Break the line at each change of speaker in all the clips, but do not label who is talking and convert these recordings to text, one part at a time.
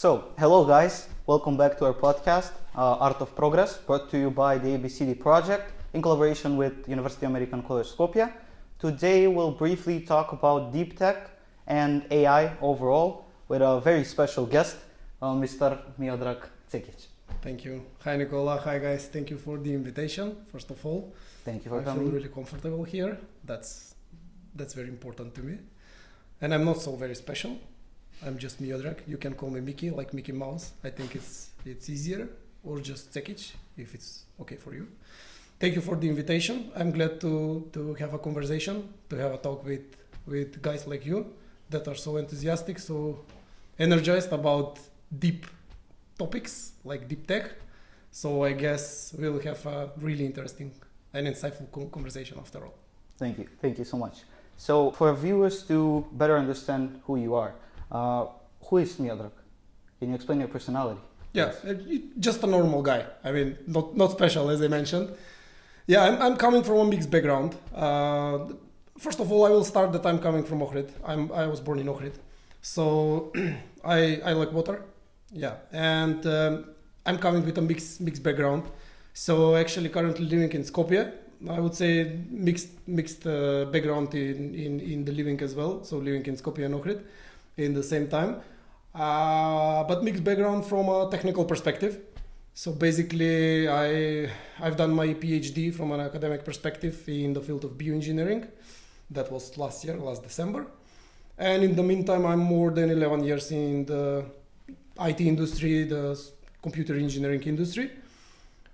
Hello guys, welcome back to our podcast, Art of Progress, brought to you by the ABCD project in collaboration with University American College Skopje. Today we'll briefly talk about deep tech and AI overall with a very special guest, Mr. Miodrag Cekikj.
Thank you. Hi Nikola, hi guys, thank you for the invitation, first of all.
Thank you for
I
coming.
feel really comfortable here, that's very important to me. And I'm not so very special. I'm just Miodrag. You can call me Mickey, like Mickey Mouse. I think it's easier, or just Cekikj, if it's okay for you. Thank you for the invitation. I'm glad to have a conversation, to have a talk with guys like you that are so enthusiastic, so energized about deep topics like deep tech. So I guess we'll have a really interesting and insightful conversation after all.
Thank you so much. So for our viewers to better understand who you are, who is Miodrag? Can you explain your personality?
Yeah, just a normal guy. I mean, not special, as I mentioned. Yeah, I'm coming from a mixed background. First of all, I will start that I'm coming from Ohrid. I was born in Ohrid, so I like water. Yeah, and I'm coming with a mixed background. So actually, currently living in Skopje. I would say mixed background in the living as well. So living in Skopje and Ohrid in the same time, but mixed background from a technical perspective. So basically, I've done my PhD from an academic perspective in the field of bioengineering. That was last December. And in the meantime, I'm more than 11 years in the IT industry, the computer engineering industry.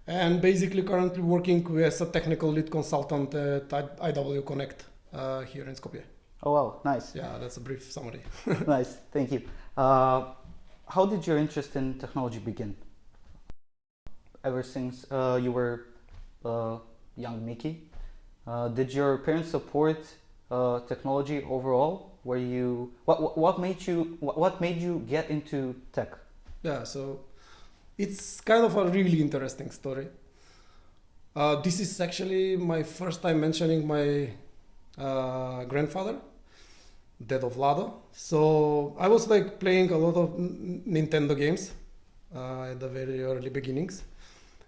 And basically currently working as a technical lead consultant at IW Connect here in Skopje.
Oh wow, nice.
Yeah, that's a brief summary.
Nice, thank you. How did your interest in technology begin? Ever since you were young Mickey, did your parents support technology overall? What made you get into tech?
Yeah, so it's kind of a really interesting story. This is actually my first time mentioning my grandfather, dad of Lado. So I was like playing a lot of Nintendo games at the very early beginnings,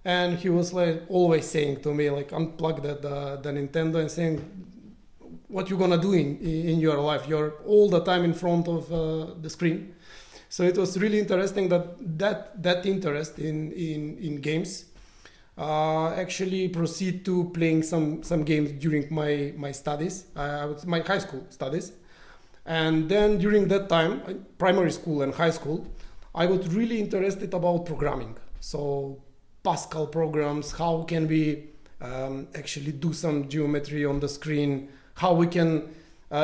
and he was like always saying to me, like, unplug the Nintendo and saying, what you gonna do in your life? You're all the time in front of the screen. So it was really interesting that interest in games actually proceed to playing some games during my studies, my high school studies. And then during that time, primary school and high school, I got really interested about programming. So Pascal programs, how can we actually do some geometry on the screen, how we can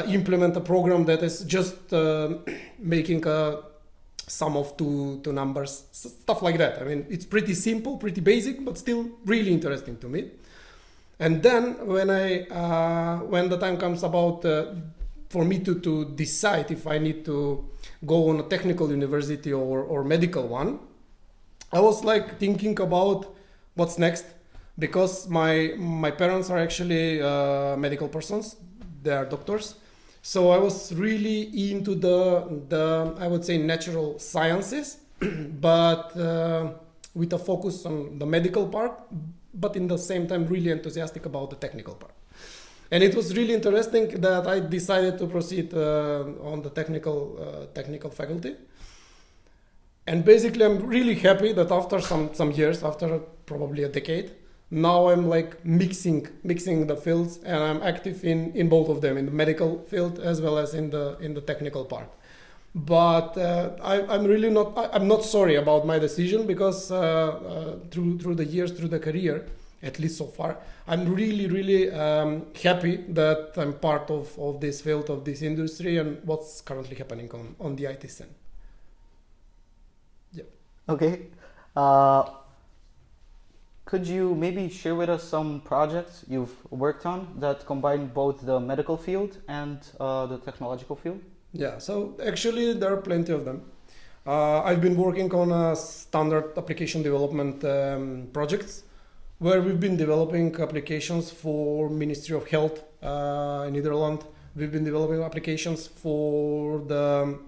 implement a program that is just making a sum of two numbers, stuff like that. I mean, it's pretty simple, pretty basic, but still really interesting to me. And then when the time comes about for me to decide if I need to go on a technical university or medical one, I was like thinking about what's next, because my parents are actually medical persons, they are doctors. So I was really into the I would say natural sciences, but with a focus on the medical part, but in the same time really enthusiastic about the technical part. And it was really interesting that I decided to proceed on the technical faculty. And basically I'm really happy that after some years, after probably a decade, now I'm like mixing the fields, and I'm active in both of them, in the medical field as well as in the technical part. But I'm not sorry about my decision, because through the years, through the career, at least so far, I'm really happy that I'm part of this field, of this industry, and what's currently happening on the IT scene. Yeah.
Okay. Could you maybe share with us some projects you've worked on that combine both the medical field and the technological field?
Yeah, so actually there are plenty of them. I've been working on a standard application development projects, where we've been developing applications for Ministry of Health in Netherlands. We've been developing applications for the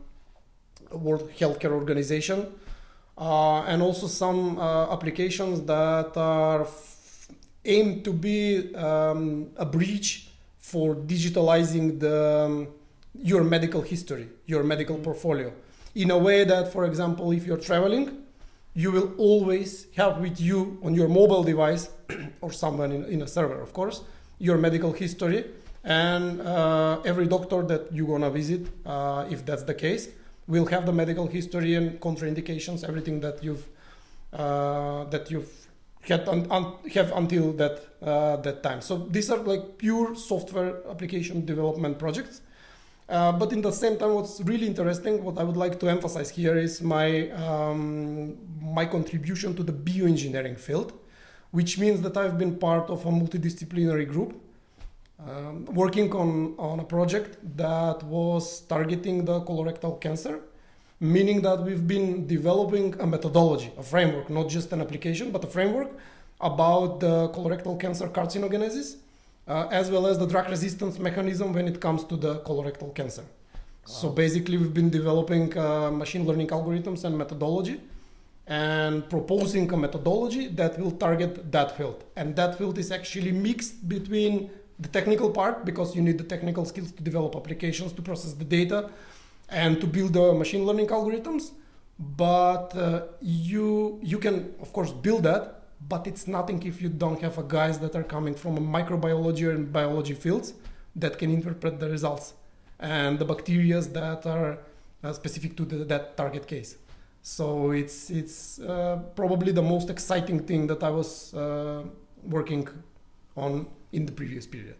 World Healthcare Organization, and also some applications that are aimed to be a bridge for digitalizing your medical history, your medical portfolio, in a way that, for example, if you're traveling, you will always have with you on your mobile device or somewhere in a server, of course, your medical history, and every doctor that you're gonna visit, if that's the case, will have the medical history and contraindications, everything that you've had have until that time. So these are like pure software application development projects. But in the same time, what's really interesting, what I would like to emphasize here is my contribution to the bioengineering field, which means that I've been part of a multidisciplinary group working on a project that was targeting the colorectal cancer, meaning that we've been developing a methodology, a framework, not just an application, but a framework about the colorectal cancer carcinogenesis, as well as the drug resistance mechanism when it comes to the colorectal cancer. Wow. So basically we've been developing machine learning algorithms and methodology and proposing a methodology that will target that field. And that field is actually mixed between the technical part, because you need the technical skills to develop applications, to process the data, and to build the machine learning algorithms. But you can, of course, build that, but it's nothing if you don't have guys that are coming from a microbiology and biology fields that can interpret the results and the bacteria that are specific to that target case. So it's probably the most exciting thing that I was working on in the previous period.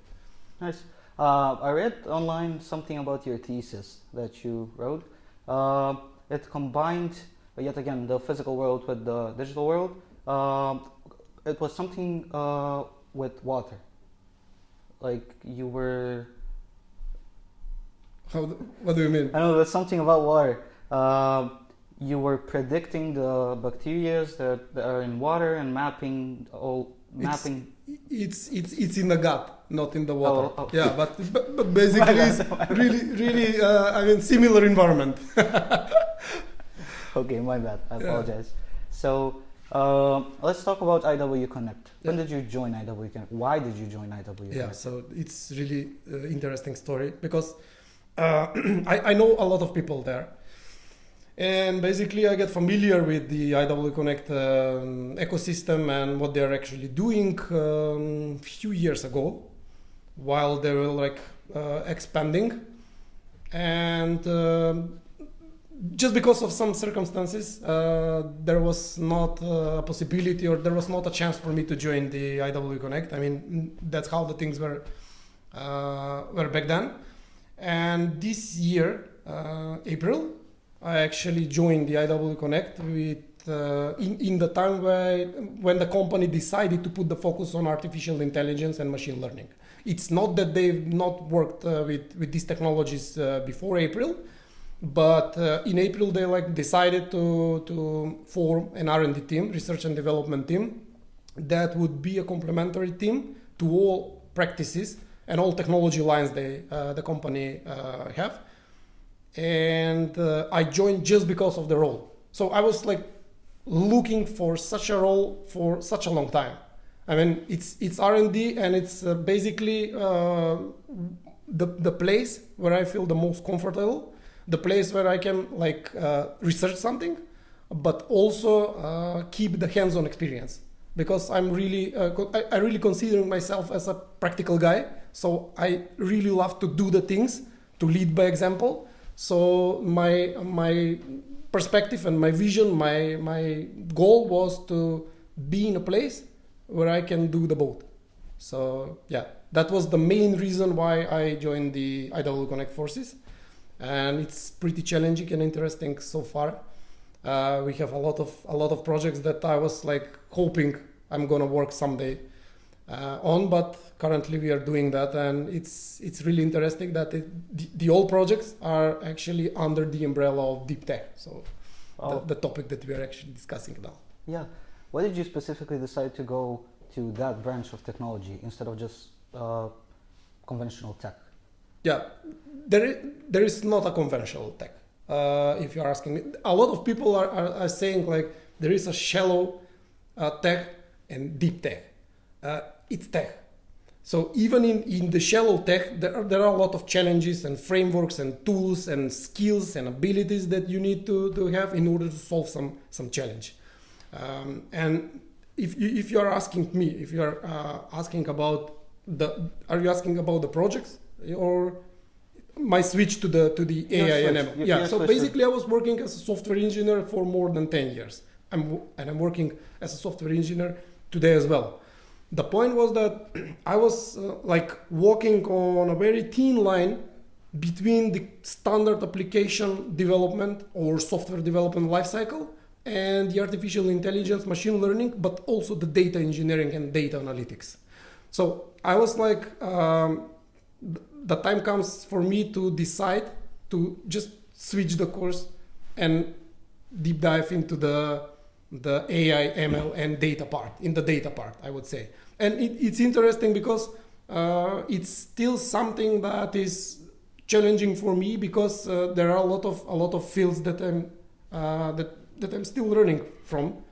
Nice. I read online something about your thesis that you wrote. It combined, yet again, the physical world with the digital world. It was something with water. Like you were...
What do you mean?
I know there's something about water. You were predicting the bacteria that are in water and mapping.
It's in the gut, not in the water.
Oh.
Yeah, but basically it's really I mean similar environment.
Okay, my bad. I apologize. So let's talk about IW Connect. When did you join IW Connect? Why did you join IW Connect?
Yeah, so it's really interesting story because I know a lot of people there. And basically I get familiar with the IW Connect ecosystem and what they're actually doing a few years ago while they were like expanding. And just because of some circumstances, there was not a possibility or there was not a chance for me to join the IW Connect. I mean, that's how the things were back then. And this year, April, I actually joined the IW Connect with in the time when the company decided to put the focus on artificial intelligence and machine learning. It's not that they've not worked with these technologies before April, but in April they decided to form an R&D team, research and development team, that would be a complementary team to all practices and all technology lines the company have. And I joined just because of the role. So I was looking for such a role for such a long time. I mean, it's R&D and it's basically the place where I feel the most comfortable, the place where I can research something, but also keep the hands-on experience. Because I'm really, I really considering myself as a practical guy. So I really love to do the things, to lead by example. So my perspective and my vision, my goal was to be in a place where I can do the both. So yeah, that was the main reason why I joined the IW Connect forces, and it's pretty challenging and interesting so far. We have a lot of projects that I was hoping I'm gonna work someday on, but currently we are doing that, and it's really interesting that the old projects are actually under the umbrella of deep tech. So the topic that we are actually discussing now.
Yeah. Why did you specifically decide to go to that branch of technology instead of just conventional tech?
Yeah, there is not a conventional tech. If you're asking me, a lot of people are saying like there is a shallow tech and deep tech. It's tech. So even in the shallow tech, there are a lot of challenges and frameworks and tools and skills and abilities that you need to have in order to solve some challenge. And if you are asking me, if you are asking about are you asking about the projects or my switch to the AI and ML? Yeah. So basically, I was working as a software engineer for more than 10 years. I'm working as a software engineer today as well. The point was that I was like walking on a very thin line between the standard application development or software development lifecycle and the artificial intelligence, machine learning, but also the data engineering and data analytics. So I was like, the time comes for me to decide to just switch the course and deep dive into the AI, ML, and data part, I would say. And it's interesting because it's still something that is challenging for me because there are a lot of fields that I'm still learning from.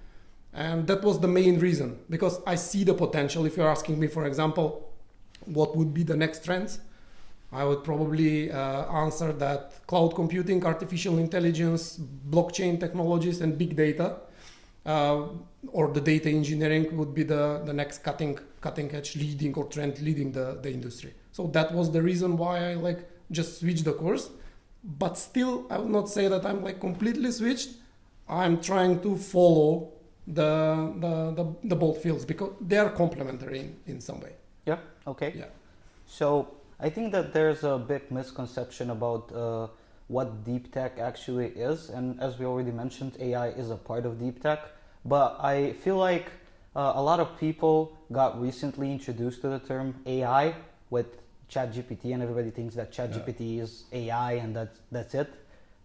And that was the main reason, because I see the potential. If you're asking me, for example, what would be the next trends, I would probably answer that cloud computing, artificial intelligence, blockchain technologies, and big data, or the data engineering would be the next cutting edge leading or trend leading the industry. So that was the reason why I like just switched the course. But still, I would not say that I'm like completely switched. I'm trying to follow the both fields because they are complementary in some way.
Yeah. Okay.
Yeah.
So I think that there's a big misconception about what deep tech actually is, and as we already mentioned, AI is a part of deep tech. But I feel like a lot of people got recently introduced to the term AI with ChatGPT, and everybody thinks that ChatGPT is AI and that's it.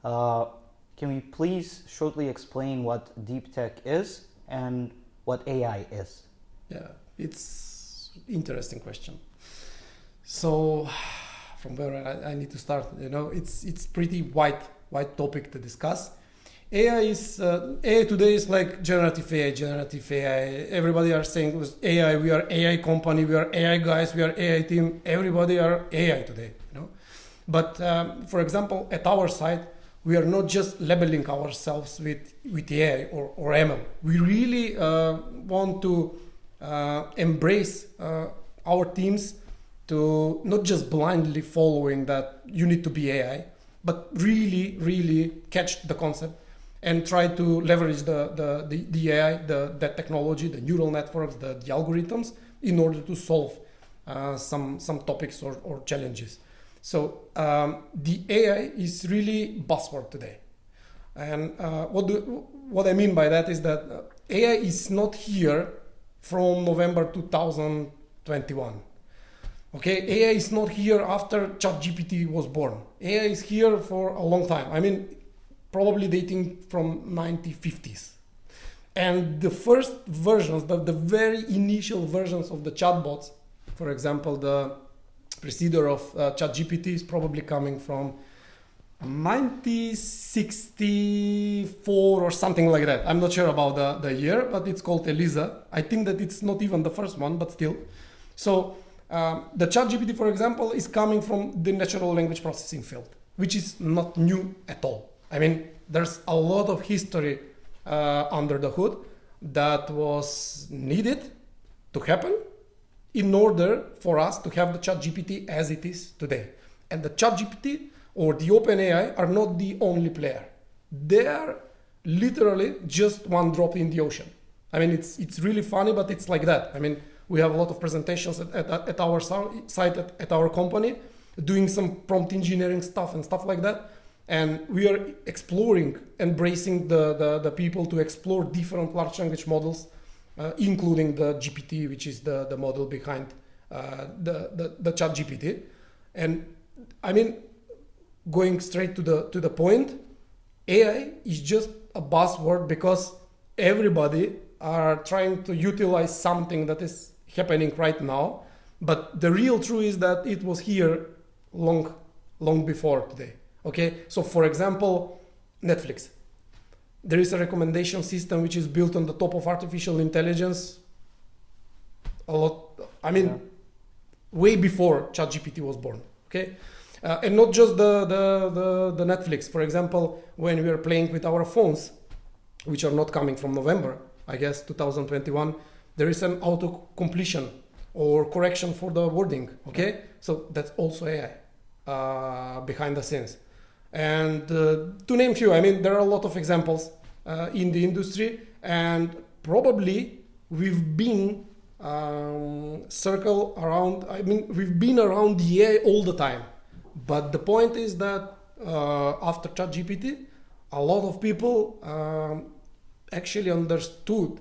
Can we please shortly explain what deep tech is and what AI is?
Yeah, it's interesting question. So from where I need to start, it's pretty wide topic to discuss. AI today is like generative AI. Everybody are saying AI, we are AI company, we are AI guys, we are AI team. Everybody are AI today, But for example, at our side, we are not just labeling ourselves with AI or ML. We really want to embrace our teams to not just blindly following that you need to be AI, but really catch the concept and try to leverage the AI, the technology, the neural networks, the algorithms in order to solve some topics or challenges. So the AI is really buzzword today. And what I mean by that is that AI is not here from November 2021. Okay, AI is not here after ChatGPT was born. AI is here for a long time. I mean, probably dating from 1950s. And the first versions, the very initial versions of the chatbots, for example, the precedor of ChatGPT is probably coming from 1964 or something like that. I'm not sure about the year, but it's called Eliza. I think that it's not even the first one, but still. So the ChatGPT, for example, is coming from the natural language processing field, which is not new at all. I mean, there's a lot of history under the hood that was needed to happen in order for us to have the ChatGPT as it is today. And the ChatGPT or the OpenAI are not the only player. They are literally just one drop in the ocean. I mean, it's really funny, but it's like that. I mean, we have a lot of presentations at our site, at our company, doing some prompt engineering stuff and stuff like that. And we are exploring, embracing the people to explore different large language models, including the GPT, which is the model behind the ChatGPT. And I mean, going straight to the point, AI is just a buzzword because everybody are trying to utilize something that is happening right now. But the real truth is that it was here long before today. Okay, so for example, Netflix. There is a recommendation system which is built on the top of artificial intelligence. Way before ChatGPT was born. Okay, and not just the Netflix. For example, when we are playing with our phones, which are not coming from November, I guess 2021, there is an auto completion or correction for the wording. Okay, so that's also AI behind the scenes. And to name few, I mean, there are a lot of examples in the industry, and probably we've been circle around. I mean, we've been around the AI all the time, but the point is that after ChatGPT, a lot of people actually understood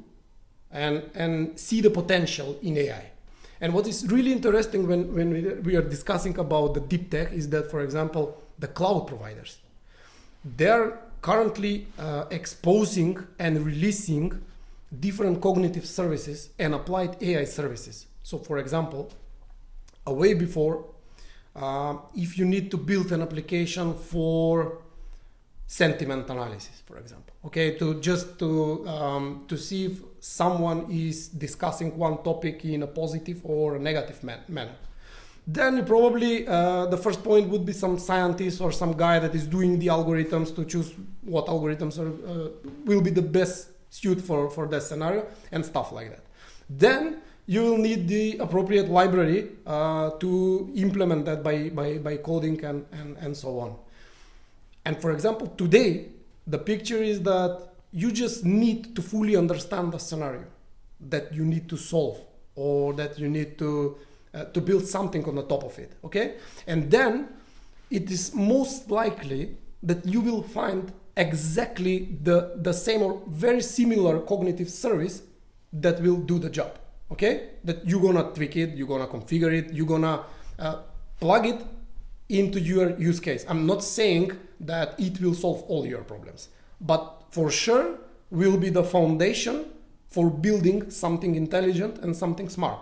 and see the potential in AI. And what is really interesting when we are discussing about the deep tech is that, for example, the cloud providers, they're currently exposing and releasing different cognitive services and applied AI services. So, for example, a way before, if you need to build an application for sentiment analysis, for example, okay, to see if someone is discussing one topic in a positive or a negative manner, then probably the first point would be some scientist or some guy that is doing the algorithms to choose what algorithms will be the best suit for that scenario and stuff like that. Then you will need the appropriate library to implement that by coding and so on. And for example, today, the picture is that you just need to fully understand the scenario that you need to solve, or that you need to build something on the top of it, okay? And then it is most likely that you will find exactly the same or very similar cognitive service that will do the job, okay? That you're gonna tweak it, you're gonna configure it, you're gonna plug it into your use case. I'm not saying that it will solve all your problems, but for sure will be the foundation for building something intelligent and something smart.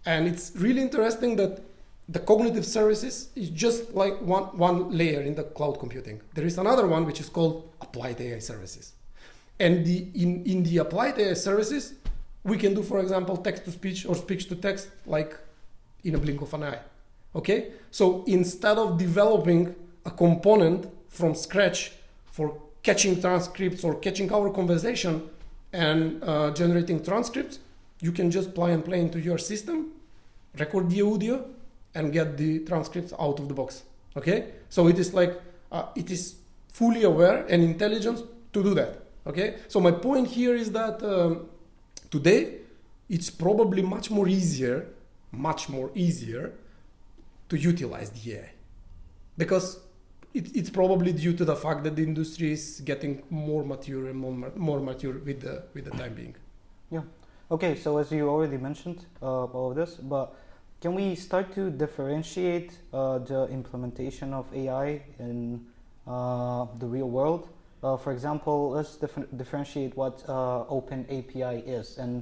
And it's really interesting that the cognitive services is just like one layer in the cloud computing. There is another one which is called applied AI services. And in the applied AI services, we can do, for example, text-to-speech or speech-to-text like in a blink of an eye. Okay? So instead of developing a component from scratch for catching transcripts or catching our conversation and generating transcripts, you can just plug and play into your system, record the audio, and get the transcripts out of the box. Okay? So it is like, it is fully aware and intelligent to do that. Okay? So my point here is that today it's probably much more easier to utilize the AI, because it's probably due to the fact that the industry is getting more mature and more mature with the time being.
Yeah. Okay. So as you already mentioned all of this, but can we start to differentiate the implementation of AI in the real world? For example, let's differentiate what Open API is, and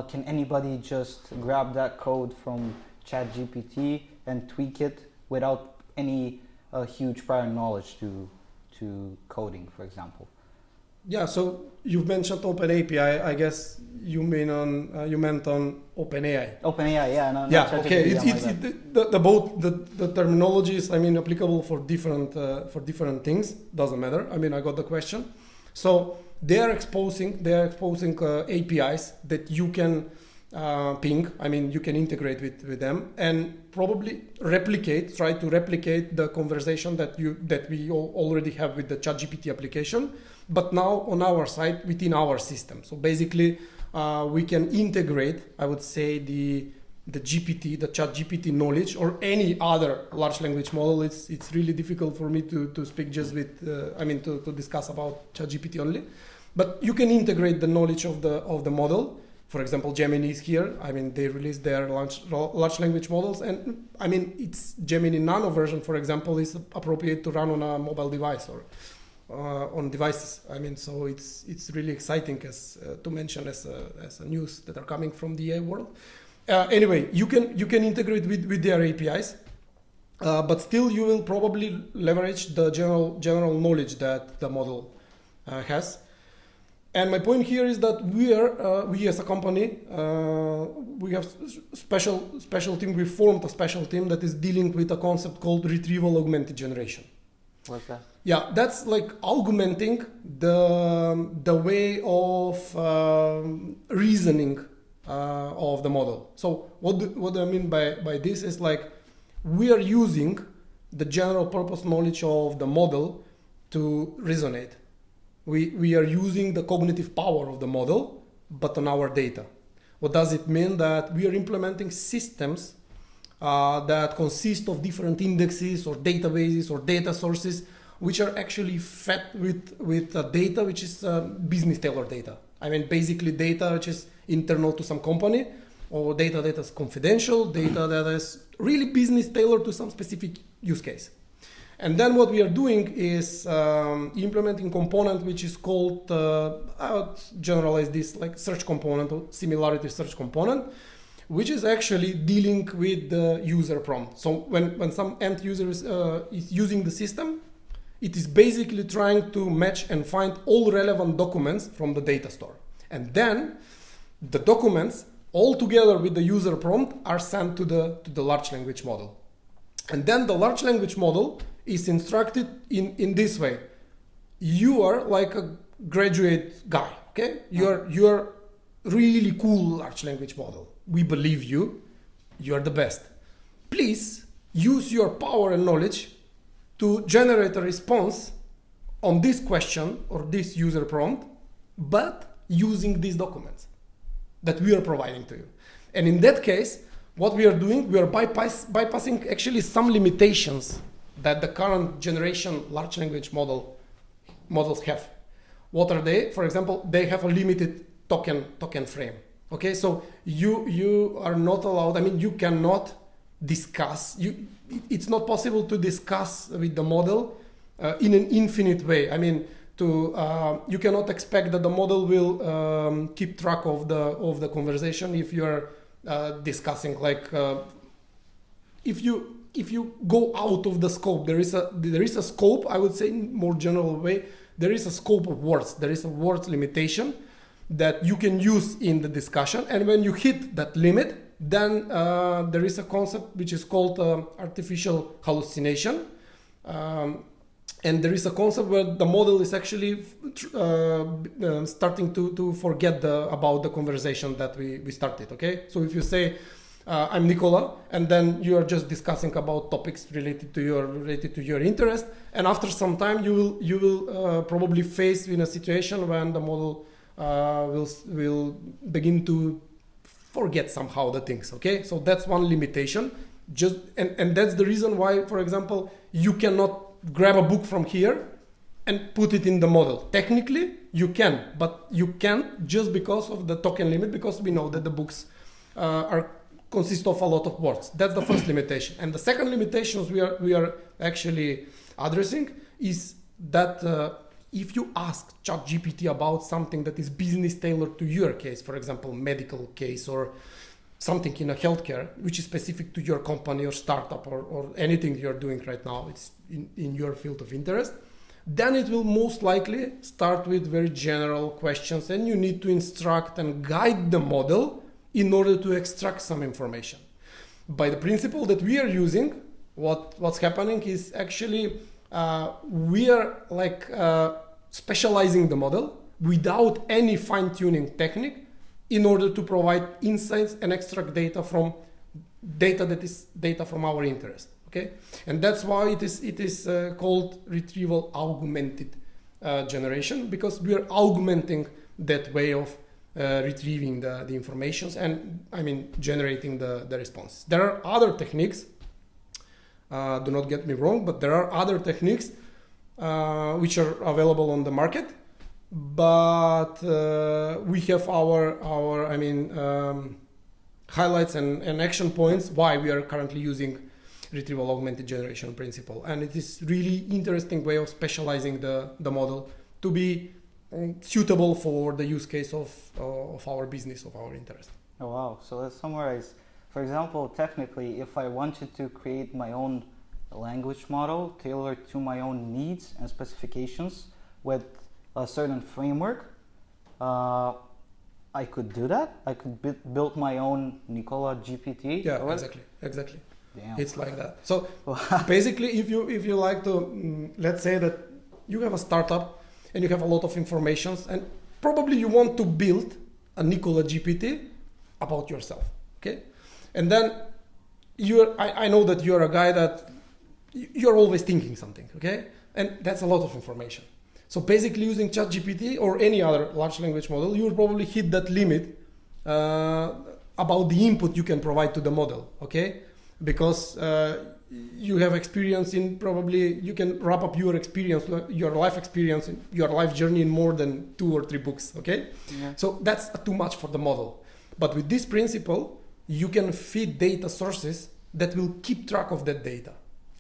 can anybody just grab that code from ChatGPT and tweak it without any huge prior knowledge to coding, for example?
Yeah, so you've mentioned Open API. I guess you meant on OpenAI.
OpenAI, yeah, no,
yeah, okay. The terminology is, I mean, applicable for different things. Doesn't matter. I mean, I got the question. So they are exposing APIs that you can ping. I mean, you can integrate with them and probably try to replicate the conversation that we already have with the ChatGPT application, but now on our side within our system. So basically, we can integrate, I would say, the ChatGPT knowledge or any other large language model. It's really difficult for me to speak just with, to discuss about ChatGPT only, but you can integrate the knowledge of the model. For example, Gemini is here. I mean, they released their large language models, and I mean, it's Gemini Nano version, for example, is appropriate to run on a mobile device or on devices. I mean, so it's really exciting to mention as a news that are coming from the AI world. Anyway, you can integrate with their APIs, but still you will probably leverage the general knowledge that the model has. And my point here is that we as a company, we have special team. We formed a special team that is dealing with a concept called retrieval augmented generation.
What's that?
Yeah, that's like augmenting the way of reasoning of the model. So what do I mean by this is like we are using the general purpose knowledge of the model to resonate. We are using the cognitive power of the model, but on our data. What does it mean? That we are implementing systems that consist of different indexes or databases or data sources, which are actually fed with data which is business tailored data. I mean, basically data which is internal to some company, or data that is confidential, data that is really business tailored to some specific use case. And then what we are doing is implementing component which is called, I would generalize this like search component or similarity search component, which is actually dealing with the user prompt. So when some end user is using the system, it is basically trying to match and find all relevant documents from the data store. And then the documents all together with the user prompt are sent to the large language model. And then the large language model is instructed in this way. You are like a graduate guy, okay? You're really cool large language model. We believe you. You are the best. Please use your power and knowledge to generate a response on this question or this user prompt, but using these documents that we are providing to you. And in that case, what we are doing, we are bypassing actually some limitations that the current generation large language models have. What are they? For example, they have a limited token frame. Okay, so you are not allowed. I mean, you cannot discuss. It's not possible to discuss with the model in an infinite way. I mean, you cannot expect that the model will keep track of the conversation if you are discussing like if you go out of the scope. There is a scope. I would say in more general way, there is a scope of words. There is a word limitation that you can use in the discussion, and when you hit that limit, then there is a concept which is called artificial hallucination. And there is a concept where the model is actually starting to forget about the conversation that we started. Okay, so if you say I'm Nikola, and then you are just discussing about topics related to your interest, and after some time you will probably face in a situation when the model will begin to forget somehow the things. Okay, so that's one limitation. And that's the reason why, for example, you cannot grab a book from here and put it in the model. Technically you can, but you can't just because of the token limit, because we know that the books consist of a lot of words. That's the first limitation. And the second limitations we are actually addressing is that if you ask ChatGPT about something that is business tailored to your case, for example, medical case or something in a healthcare, which is specific to your company or startup or anything you're doing right now, it's in your field of interest, then it will most likely start with very general questions, and you need to instruct and guide the model in order to extract some information. By the principle that we are using, what's happening is actually we are like specializing the model without any fine-tuning technique in order to provide insights and extract data from data that is data from our interest. Okay, and that's why it is called retrieval augmented generation, because we are augmenting that way of retrieving the informations and generating the responses. There are other techniques. Do not get me wrong, but there are other techniques which are available on the market. But we have our highlights and action points why we are currently using retrieval augmented generation principle, and it is really interesting way of specializing the model to be suitable for the use case of our business, of our interest.
Oh wow! So let's summarize. For example, technically, if I wanted to create my own a language model tailored to my own needs and specifications with a certain framework, I could do that. I could build my own Nikola GPT.
Yeah, exactly.
Damn.
It's like that. So basically, if you like to, let's say that you have a startup and you have a lot of information, and probably you want to build a Nikola GPT about yourself, okay? And then I know that you're a guy that you're always thinking something, okay? And that's a lot of information. So basically using ChatGPT or any other large language model, you will probably hit that limit about the input you can provide to the model, okay? Because you have experience in, probably you can wrap up your experience, your life experience, your life journey in more than 2 or 3 books, okay?
Yeah.
So that's too much for the model. But with this principle, you can feed data sources that will keep track of that data.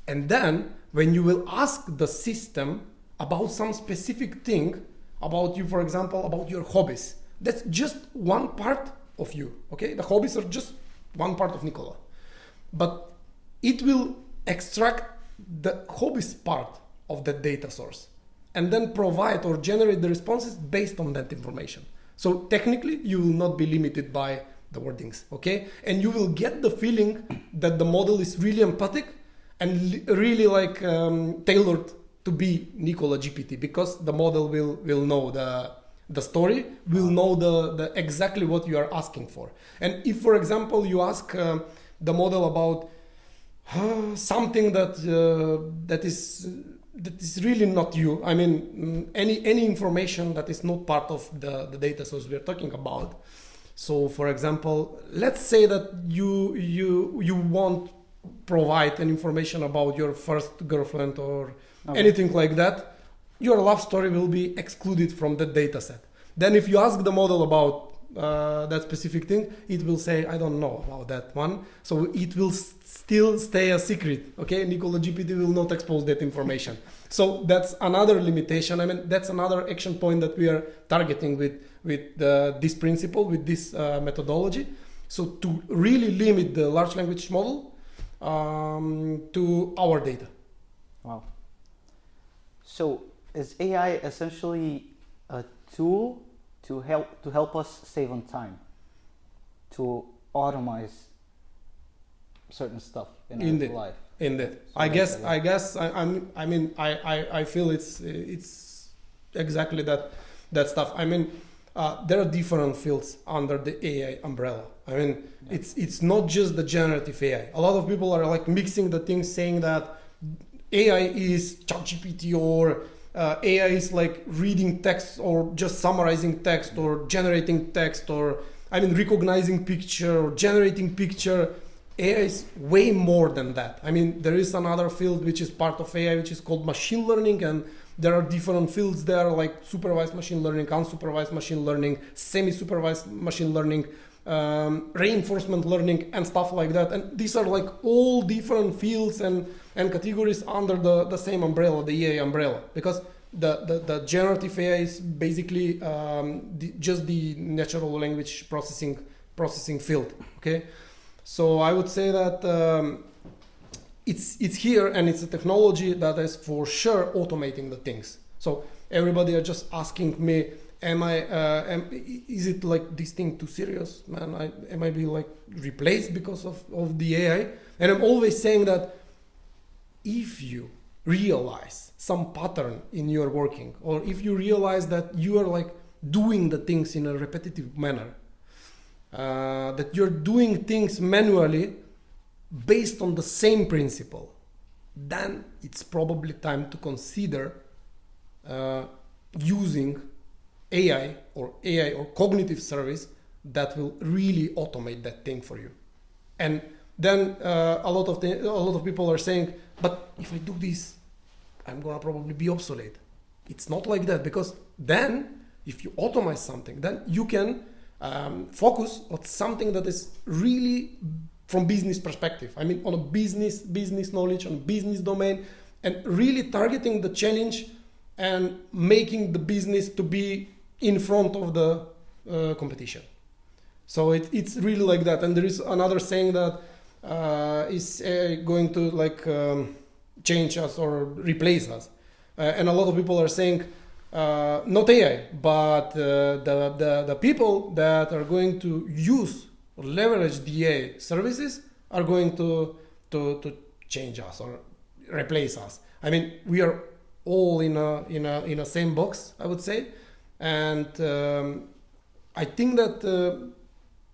And then when you will ask the system about some specific thing, about you, for example, about your hobbies, that's just one part of you, okay? The hobbies are just one part of Nikola. But it will extract the hobbies part of that data source and then provide or generate the responses based on that information. So technically, you will not be limited by the wordings, okay? And you will get the feeling that the model is really empathic and really like tailored to be Nikola GPT, because the model will know the story, will know the exactly what you are asking for. And if, for example, you ask the model about something that is really not you. I mean, any information that is not part of the data source we are talking about. So, for example, let's say that you won't provide an information about your first girlfriend or anything like that. Your love story will be excluded from the data set. Then if you ask the model about that specific thing, it will say, I don't know about that one. So it will still stay a secret, okay? Nikola GPT will not expose that information. So that's another limitation. I mean, that's another action point that we are targeting with this principle, with this methodology. So to really limit the large language model to our data.
Wow. So is AI essentially a tool to help us save on time, to automate certain stuff in our life?
Indeed.
So
I feel it's exactly that stuff. I mean, there are different fields under the AI umbrella. I mean, it's not just the generative AI. A lot of people are like mixing the things, saying that AI is ChatGPT, or AI is like reading text or just summarizing text or generating text, or recognizing picture or generating picture. AI is way more than that. I mean, there is another field which is part of AI, which is called machine learning, and there are different fields there, like supervised machine learning, unsupervised machine learning, semi-supervised machine learning, reinforcement learning, and stuff like that. And these are like all different fields and categories under the same umbrella, the AI umbrella, because the generative AI is basically just the natural language processing field, okay? So I would say that it's here, and it's a technology that is for sure automating the things. So everybody are just asking me, is it like this thing too serious, man? Am I being like replaced because of the AI? And I'm always saying that if you realize some pattern in your working, or if you realize that you are like doing the things in a repetitive manner, that you're doing things manually based on the same principle, then it's probably time to consider using AI or cognitive service that will really automate that thing for you. And then a lot of people are saying, but if I do this, I'm gonna probably be obsolete. It's not like that, because then if you automate something, then you can focus on something that is really from business perspective. I mean, on a business knowledge, on a business domain, and really targeting the challenge and making the business to be in front of the competition. So it's really like that. And there is another saying that is going to like change us or replace us. And a lot of people are saying, not AI, but the people that are going to use or leverage the AI services are going to change us or replace us. I mean, we are all in a same box, I would say, and I think that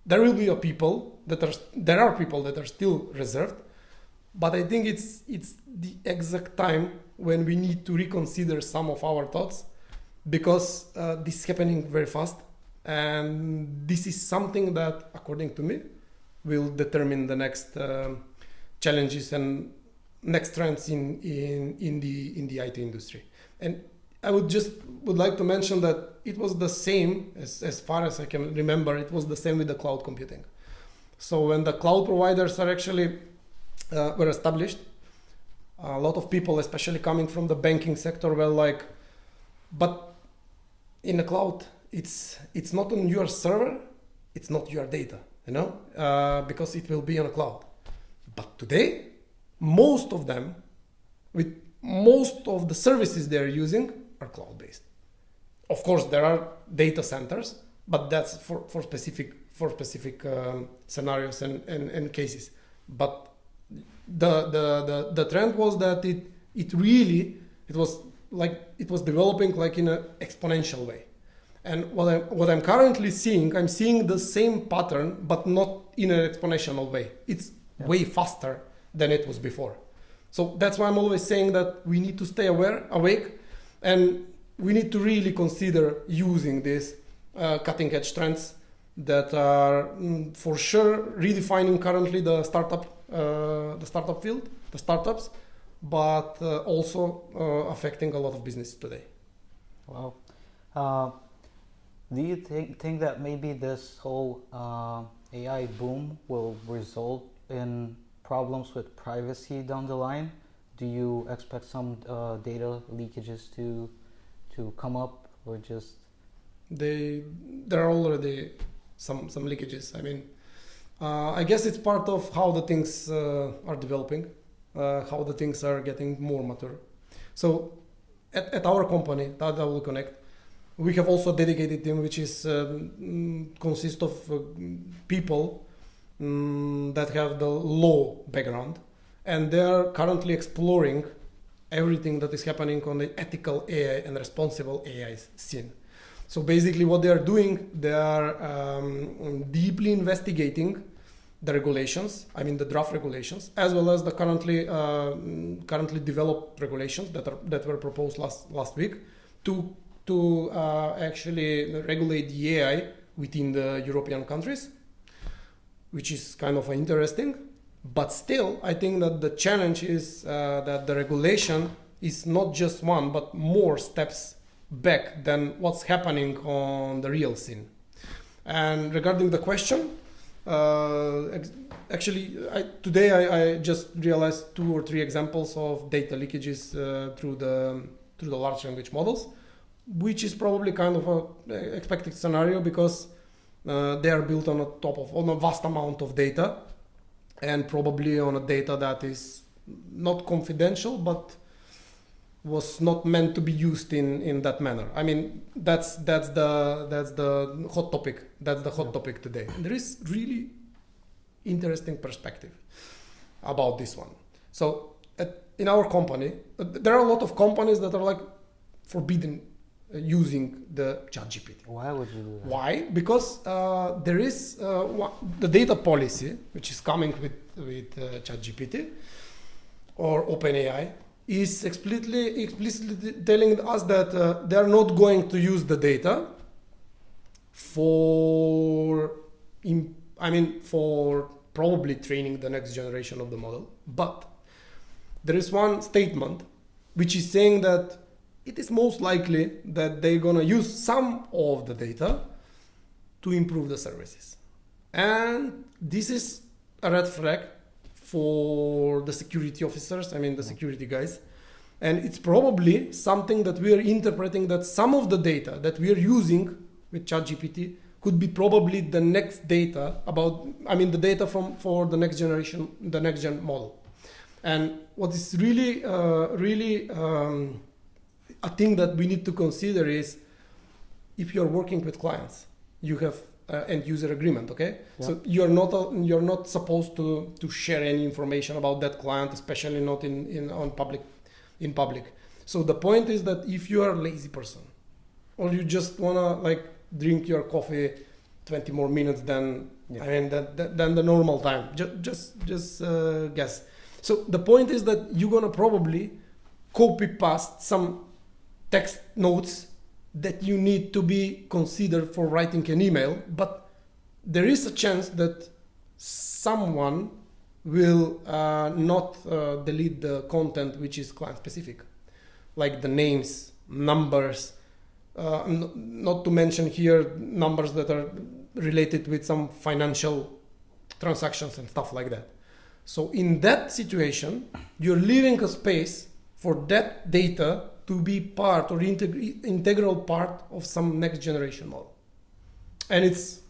there will be people that are still reserved, but I think it's the exact time when we need to reconsider some of our thoughts, because this is happening very fast, and this is something that, according to me, will determine the next challenges and next trends in the IT industry. And I would like to mention that it was the same, as far as I can remember, it was the same with the cloud computing. So when the cloud providers are actually were established, a lot of people, especially coming from the banking sector, were like, but in the cloud, it's not on your server, it's not your data, because it will be on a cloud. But today, most of them, with most of the services they're using, are cloud-based. Of course, there are data centers, but that's for specific scenarios and cases. But the trend was that it was developing like in an exponential way. And what I'm currently seeing, I'm seeing the same pattern, but not in an exponential way. It's way faster than it was before. So that's why I'm always saying that we need to stay awake, and we need to really consider using these cutting edge trends that are for sure redefining currently the startup field, the startups, but also affecting a lot of business today.
Wow. Do you think that maybe this whole AI boom will result in problems with privacy down the line? Do you expect some data leakages to come up, or just
there are already some leakages? I mean, I guess it's part of how the things are developing, how the things are getting more mature. So at our company, Tailoring Connect, we have also a dedicated team which is consists of people that have the law background, and they are currently exploring everything that is happening on the ethical AI and responsible AI scene. So basically what they are doing, they are deeply investigating the regulations, I mean the draft regulations, as well as the currently developed regulations that were proposed last week to actually regulate the AI within the European countries, which is kind of interesting. But still, I think that the challenge is that the regulation is not just one, but more steps back than what's happening on the real scene. And regarding the question, actually, today I just realized 2 or 3 examples of data leakages through the large language models, which is probably kind of a expected scenario, because they are built on a vast amount of data, and probably on a data that is not confidential, but was not meant to be used in that manner. I mean, that's the hot topic. That's the hot topic today. And there is really interesting perspective about this one. So in our company, there are a lot of companies that are like forbidden using the ChatGPT.
Why would you do that?
Why? Because there is the data policy, which is coming with ChatGPT or OpenAI, is explicitly telling us that they are not going to use the data for probably training the next generation of the model. But there is one statement which is saying that it is most likely that they're going to use some of the data to improve the services. And this is a red flag for the security officers, the security guys. And it's probably something that we are interpreting, that some of the data that we are using with ChatGPT could be probably the next data the data for the next generation, the next gen model. And what is really, a thing that we need to consider is if you're working with clients, you have end user agreement, okay?
Yeah.
So you're not supposed to share any information about that client, especially not in public. So the point is that if you are a lazy person, or you just wanna like drink your coffee 20 more minutes than than the normal time, just guess. So the point is that you're gonna probably copy paste some text notes that you need to be considered for writing an email, but there is a chance that someone will not delete the content which is client specific, like the names, numbers, not to mention here numbers that are related with some financial transactions and stuff like that. So in that situation, you're leaving a space for that data to be part or integral part of some next generation model. And it's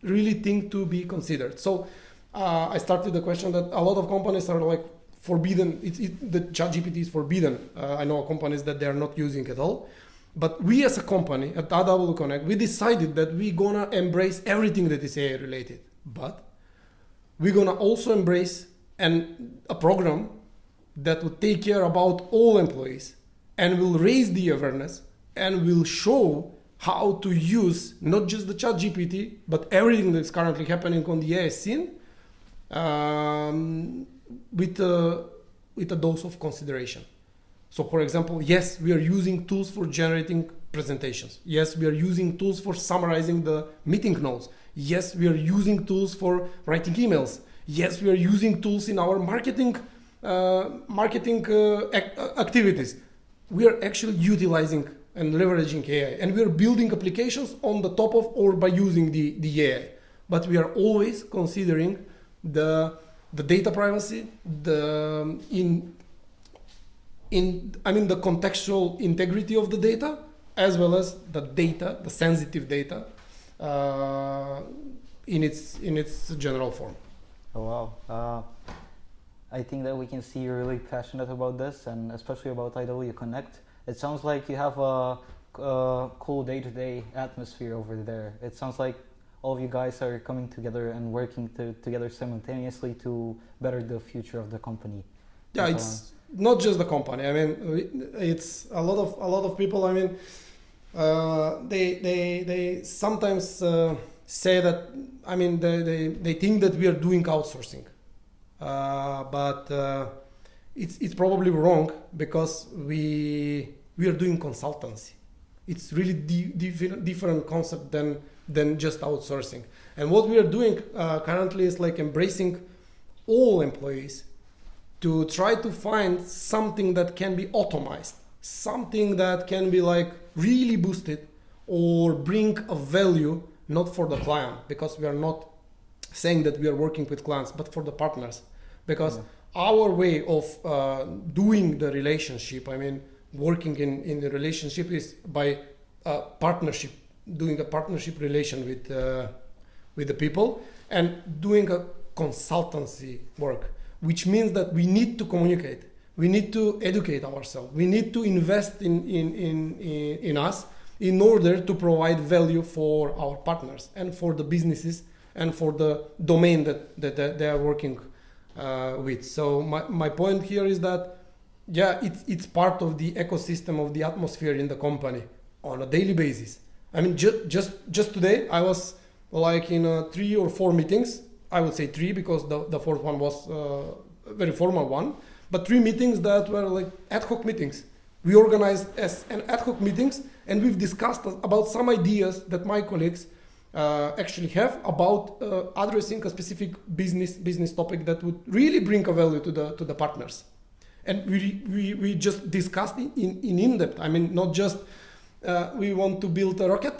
really thing to be considered. So I started the question that a lot of companies are like forbidden, the ChatGPT is forbidden. I know companies that they're not using at all. But we as a company at AW Connect, we decided that we're gonna embrace everything that is AI related. But we're gonna also embrace a program that will take care about all employees and will raise the awareness and will show how to use not just the ChatGPT, but everything that's currently happening on the AI scene with a dose of consideration. So for example, yes, we are using tools for generating presentations. Yes, we are using tools for summarizing the meeting notes. Yes, we are using tools for writing emails. Yes, we are using tools in our marketing activities. We are actually utilizing and leveraging AI, and we are building applications on the top of or by using the AI. But we are always considering the data privacy, the contextual integrity of the data, as well as the sensitive data, in its general form.
Oh wow! I think that we can see you're really passionate about this, and especially about IW Connect. It sounds like you have a cool day-to-day atmosphere over there. It sounds like all of you guys are coming together and working together simultaneously to better the future of the company.
Yeah, it's not just the company. I mean, it's a lot of people. I mean, they sometimes say that. I mean, they think that we are doing outsourcing, but it's probably wrong because we are doing consultancy. It's really different concept than just outsourcing. And what we are doing currently is like embracing all employees to try to find something that can be automized, something that can be like really boosted or bring a value, not for the client, because we are not saying that we are working with clients, but for the partners. Because our way of doing the relationship, I mean, working in the relationship is by partnership, doing a partnership relation with the people and doing a consultancy work, which means that we need to communicate, we need to educate ourselves, we need to invest in us in order to provide value for our partners and for the businesses and for the domain that they are working with. So my point here is that, yeah, it's part of the ecosystem of the atmosphere in the company on a daily basis. I mean, just today I was like in 3 or 4 meetings. I would say 3 because the fourth one was a very formal one, but 3 meetings that were like ad hoc meetings. We organized as an ad hoc meetings, and we've discussed about some ideas that my colleagues actually have about addressing a specific business topic that would really bring a value to the partners. And we just discussed in depth. I mean, not just we want to build a rocket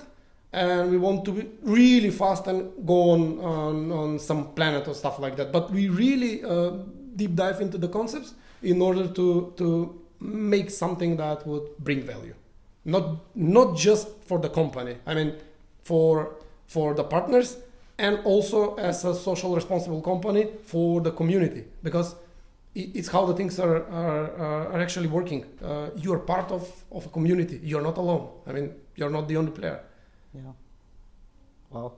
and we want to be really fast and go on some planet or stuff like that, but we really deep dive into the concepts in order to make something that would bring value, not just for the company. I mean, for the partners, and also as a social responsible company for the community, because it's how the things are actually working. You are part of a community. You're not alone. I mean, you're not the only player.
Yeah. Wow.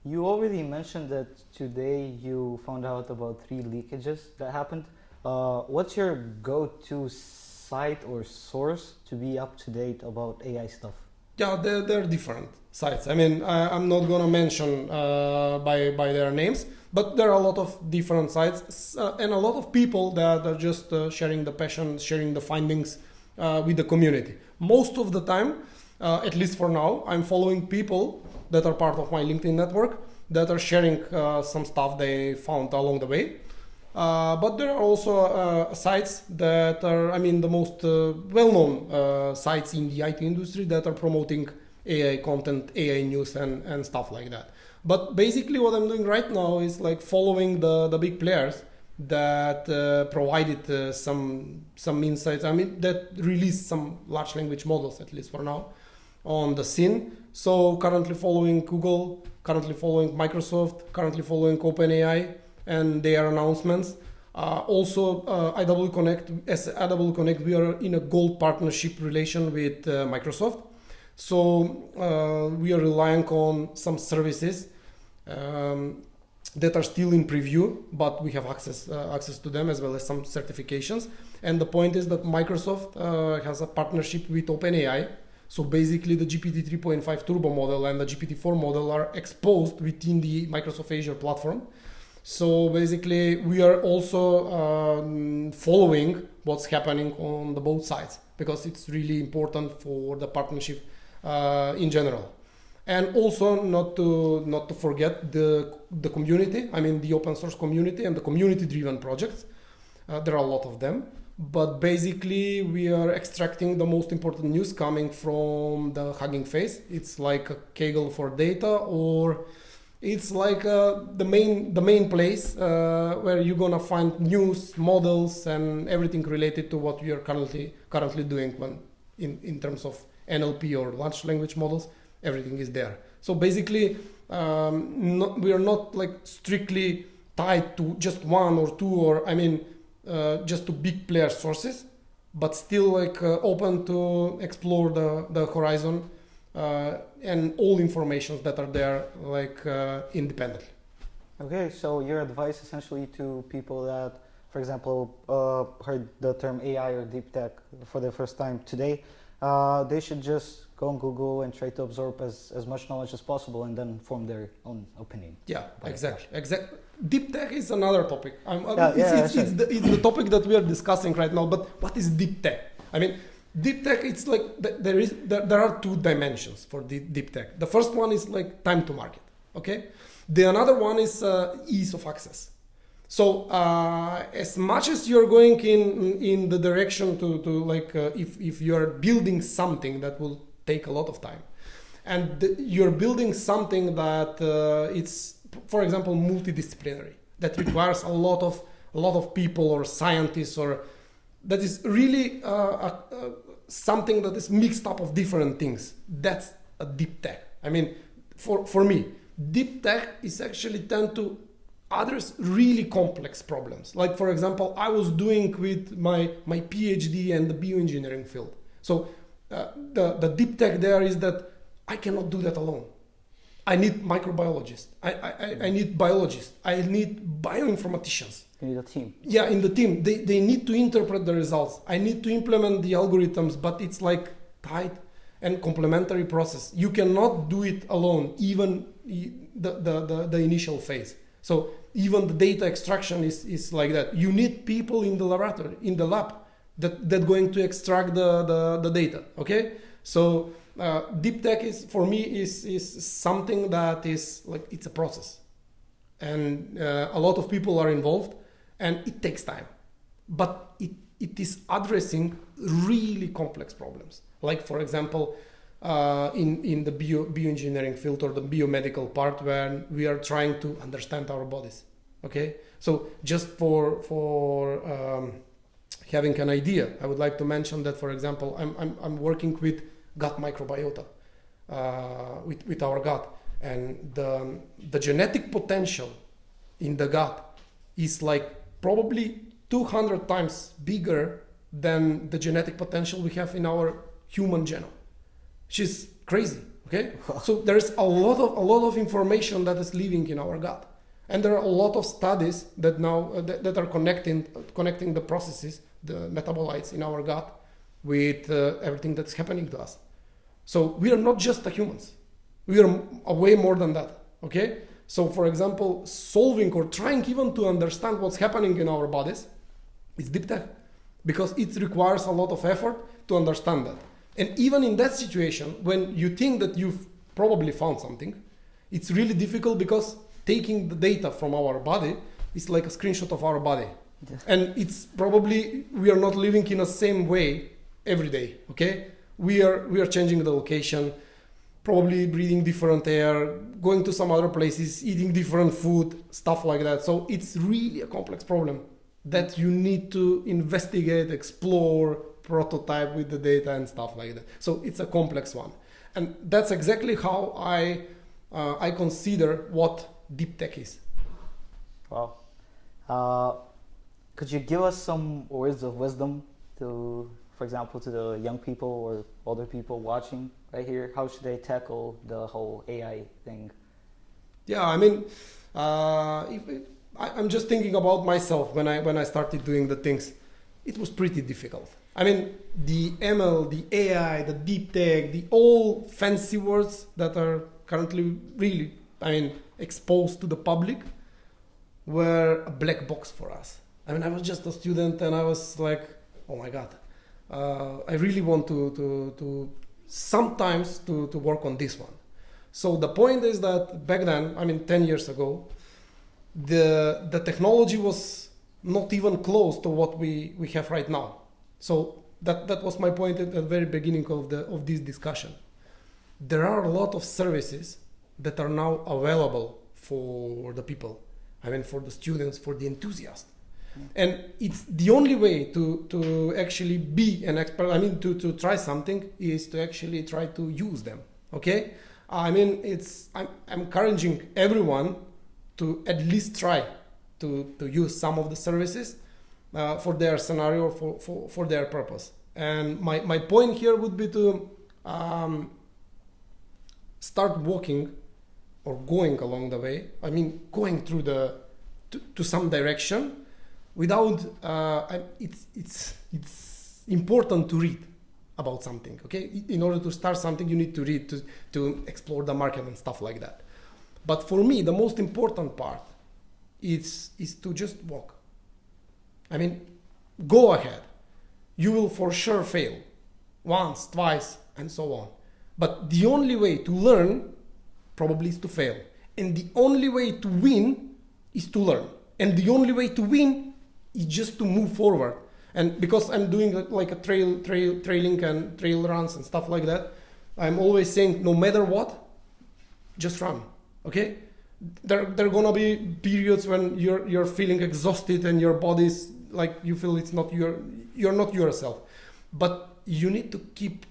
You already mentioned that today you found out about 3 leakages that happened. What's your go-to site or source to be up to date about AI stuff?
Yeah, they're different sites. I mean, I'm not gonna mention by their names, but there are a lot of different sites and a lot of people that are just sharing the passion, sharing the findings with the community. Most of the time, at least for now, I'm following people that are part of my LinkedIn network that are sharing some stuff they found along the way. But there are also sites that are, I mean, the most well-known sites in the IT industry that are promoting AI content, AI news, and stuff like that. But basically what I'm doing right now is like following the big players that provided some insights. I mean, that released some large language models, at least for now, on the scene. So currently following Google, currently following Microsoft, currently following OpenAI and their announcements. Also, IW Connect, as IW Connect, we are in a gold partnership relation with Microsoft. So we are relying on some services that are still in preview, but we have access to them as well as some certifications. And the point is that Microsoft has a partnership with OpenAI. So basically the GPT 3.5 Turbo model and the GPT-4 model are exposed within the Microsoft Azure platform. So basically we are also following what's happening on the both sides because it's really important for the partnership in general. And also not to forget the community, I mean the open source community and the community driven projects. There are a lot of them. But basically we are extracting the most important news coming from the Hugging Face. It's like a Kaggle for data, or it's like the main place where you're gonna find news, models, and everything related to what we are currently doing when in terms of NLP or large language models. Everything is there. So basically we are not like strictly tied to just one or two, or I mean just to big player sources, but still like open to explore the horizon and all informations that are there like independently.
Okay, so your advice essentially to people that, for example, heard the term AI or deep tech for the first time today, they should just go on Google and try to absorb as much knowledge as possible and then form their own opinion.
Yeah, exactly. Deep tech is another topic.
It's
the topic that we are discussing right now. But what is deep tech? I mean, deep tech, it's like there are 2 dimensions for deep tech. The first one is like time to market. Okay, the another one is ease of access. So as much as you're going in the direction to like if you're building something that will take a lot of time, and you're building something that it's, for example, multidisciplinary, that requires a lot of people or scientists, or that is really something that is mixed up of different things. That's a deep tech. I mean, for me, deep tech is actually tend to address really complex problems. Like, for example, I was doing with my PhD and the bioengineering field. So the deep tech there is that I cannot do that alone. I need microbiologists. I need biologists. I need bioinformaticians.
You need a team.
Yeah, in the team. They need to interpret the results. I need to implement the algorithms, but it's like tight and complementary process. You cannot do it alone, even the initial phase. So even the data extraction is like that. You need people in the laboratory, in the lab, that going to extract the data. Okay, so deep tech is, for me, is something that is like, it's a process, and a lot of people are involved, and it takes time, but it is addressing really complex problems. Like, for example, in the bioengineering field or the biomedical part, where we are trying to understand our bodies. Okay, so just for having an idea, I would like to mention that, for example, I'm working with gut microbiota, with our gut, and the genetic potential in the gut is like probably 200 times bigger than the genetic potential we have in our human genome, which is crazy. Okay, so there's a lot of information that is living in our gut, and there are a lot of studies that now that are connecting the processes, the metabolites in our gut, with everything that's happening to us. So we are not just the humans; we are way more than that. Okay, so for example, solving or trying even to understand what's happening in our bodies is deep tech, because it requires a lot of effort to understand that. And even in that situation, when you think that you've probably found something, it's really difficult, because taking the data from our body is like a screenshot of our body. Yes. And it's probably, we are not living in the same way every day, okay? We are changing the location, probably breathing different air, going to some other places, eating different food, stuff like that. So it's really a complex problem that you need to investigate, explore, prototype with the data and stuff like that. So it's a complex one, and that's exactly how I consider what deep tech is.
Wow. Could you give us some words of wisdom to, for example, to the young people or older people watching right here? How should they tackle the whole AI thing?
Yeah, I mean, I'm just thinking about myself when I started doing the things. It was pretty difficult. I mean, the ML, the AI, the deep tech, the all fancy words that are currently really, exposed to the public were a black box for us. I mean, I was just a student and I was like, oh my God, I really want to sometimes to work on this one. So the point is that back then, 10 years ago, the technology was not even close to what we have right now. So that was my point at the very beginning of this discussion. There are a lot of services that are now available for the people. For the students, for the enthusiasts. And it's the only way to actually be an expert, to try something, is to actually try to use them. Okay? I'm encouraging everyone to at least try to use some of the services for their scenario, for their purpose. And my point here would be to start walking or going along the way. Going through to some direction without. It's important to read about something. Okay, in order to start something, you need to read to explore the market and stuff like that. But for me, the most important part is to just walk. Go ahead. You will for sure fail once, twice, and so on. But the only way to learn probably is to fail. And the only way to win is to learn. And the only way to win is just to move forward. And because I'm doing like a trailing and trail runs and stuff like that, I'm always saying, no matter what, just run. Okay? There are gonna be periods when you're feeling exhausted and your body's like, you feel it's not you're not yourself. But you need to keep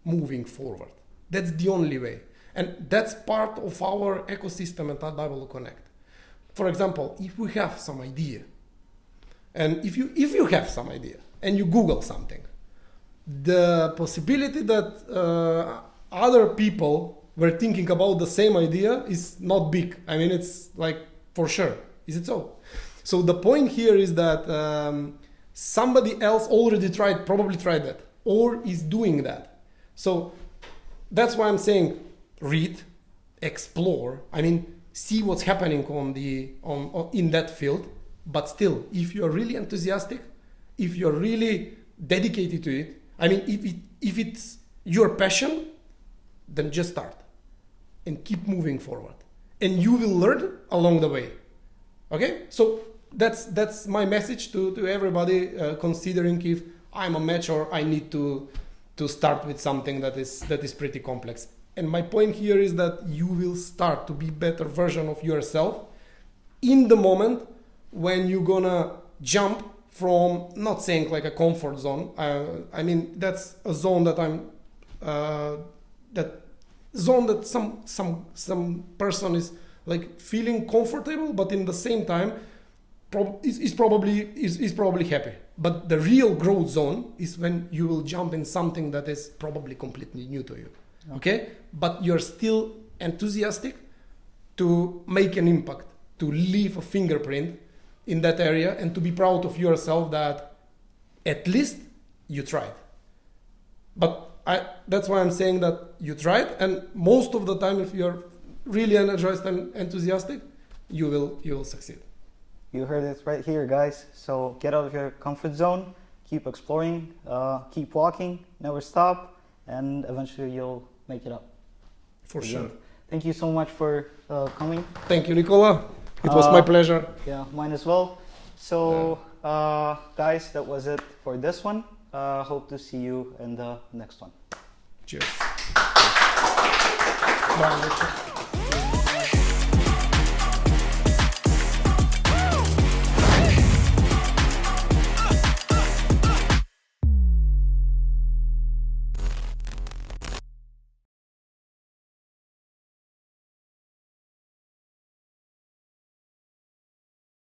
moving forward. That's the only way. And that's part of our ecosystem at Double Connect. For example, if we have some idea, and if you have some idea and you Google something, the possibility that other people were thinking about the same idea is not big. It's like for sure. Is it so? So the point here is that somebody else probably tried that, or is doing that. So that's why I'm saying read, explore. See what's happening in that field. But still, if you're really enthusiastic, if you're really dedicated to it, if it's your passion, then just start and keep moving forward, and you will learn along the way. Okay, so that's my message to everybody considering if I'm a match or I need to start with something that is pretty complex. And my point here is that you will start to be better version of yourself in the moment when you're gonna jump from, not saying like a comfort zone. That's a zone that some person is like feeling comfortable, but in the same time is probably happy. But the real growth zone is when you will jump in something that is probably completely new to you. Okay? But you're still enthusiastic to make an impact, to leave a fingerprint in that area, and to be proud of yourself that at least you tried. But that's why I'm saying that you tried, and most of the time, if you're really energized and enthusiastic, you will succeed.
You heard it right here, guys. So get out of your comfort zone, keep exploring, keep walking, never stop, and eventually you'll make it up.
For sure.
Thank you so much for coming.
Thank you, Nikola. It was my pleasure.
Yeah, mine as well. So, guys, that was it for this one. Hope to see you in the next one.
Cheers. Bye.